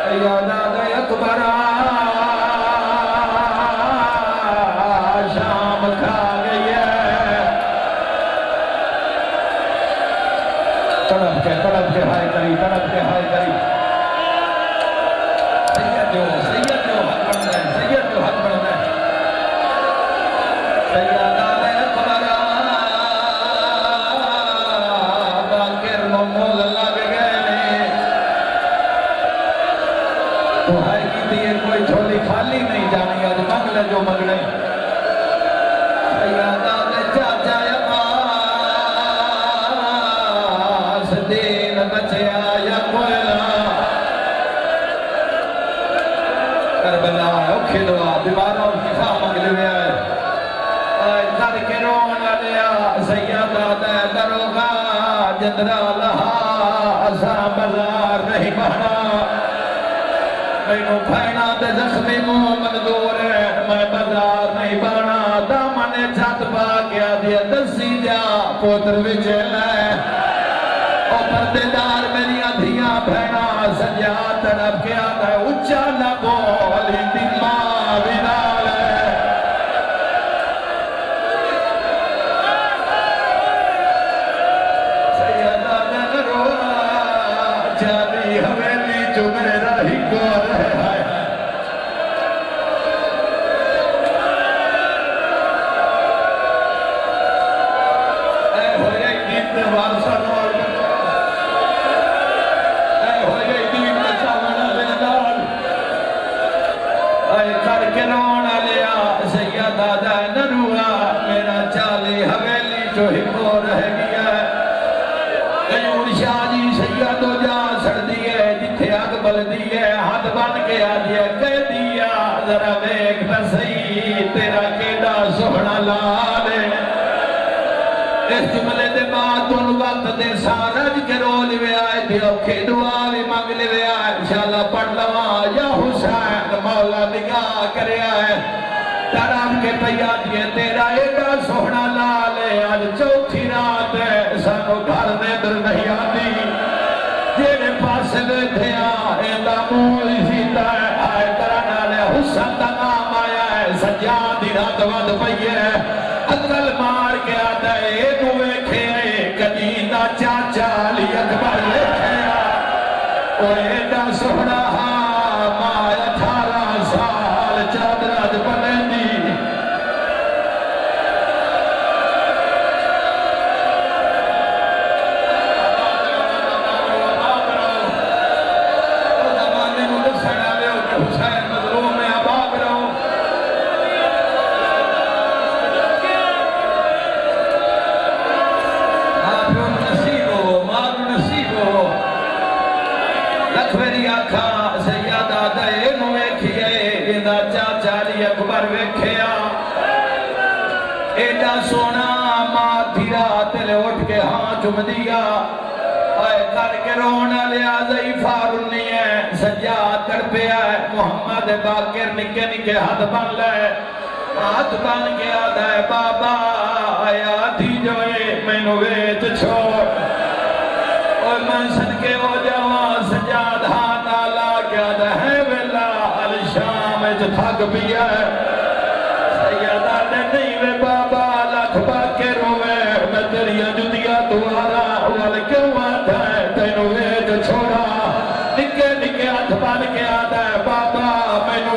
सैयदा अकबर शाम खा गई है। तड़प के हाय करी, तड़प के हाय करी। सैयद जो हक बनता है, सैयद जो हक बनता है। सैयदा अकबर बाकिर नो मोल लग गए ने। तो हाय की दिए कोई झोली खाली नहीं जानी, आज मंग ले जो मंगने। सैयदा दे चाचा अब्बास दीन बचया या कोयला। करबला औखे दुआ बीमारों की खा मंगले में आए। कर के रोन लिया सैयदा दे दरोगा जंदरा लहा असा बाजार नहीं बहना। मैनू भैना दे जख्मी मुंह मंजूर है, मैं बाजार नहीं बहना। दामन छत पा गया दिया दसी जा पोतर विच लै। ओ पर्देदार मेरिया धियां भैना सजा तड़प के आता है उच्चा ना बोल हिंदी मां भी नाल है। सैयदा नगरोआ जानी हवेली जो मेरा ही गोर है। हाथ बन के आ दिया कह दिया जरा देख तो सही तेरा केड़ा सोहना लाल है। इस जुमले के बाद तुम वक्त दे सारज के रो लिवे आए थे औखे दुआ भी मंग लिवे आए। इंशाअल्लाह पढ़ लवा या हुसैन मौला निगाह करे आए। तरफ के पैया दिए तेरा एडा सोहना लाल है। आज चौथी रात है सानू घर ने दर नहीं आती। जेरे पास बैठे आएगा मूल सीता है आए तरह नाले हुसन का नाम आया है। सज्जाद दी रात वध पई है अकल मार के आता है एनू वेखे कदी दा चाचा अली अकबर लेखे ओ एडा सोहना मां 18 साल चादरा च पलेंदी। एडा सोना मां धी रात ले उठ के हाँ चुम दिया करके रोना लिया ज़ईफा रुनी है सज्जाद तड़पिया है। मोहम्मद बाकिर निके निके हाथ बन ले हाथ बन के आता है बाबा आया थी जो मैनू वेच छोड़ और मैं सदके हो जावा। सज्जाद हाथ ला के आता है वेला अल शाम च थक पिया है। सैयदा ने नहीं वे बाबा लख बाके रोवे मैं तेरिया जुतिया तुम्हारा वाल क्यों आता है तेनू वेच छोड़ा। निके निके हाथ बन के आता है बाबा मैनू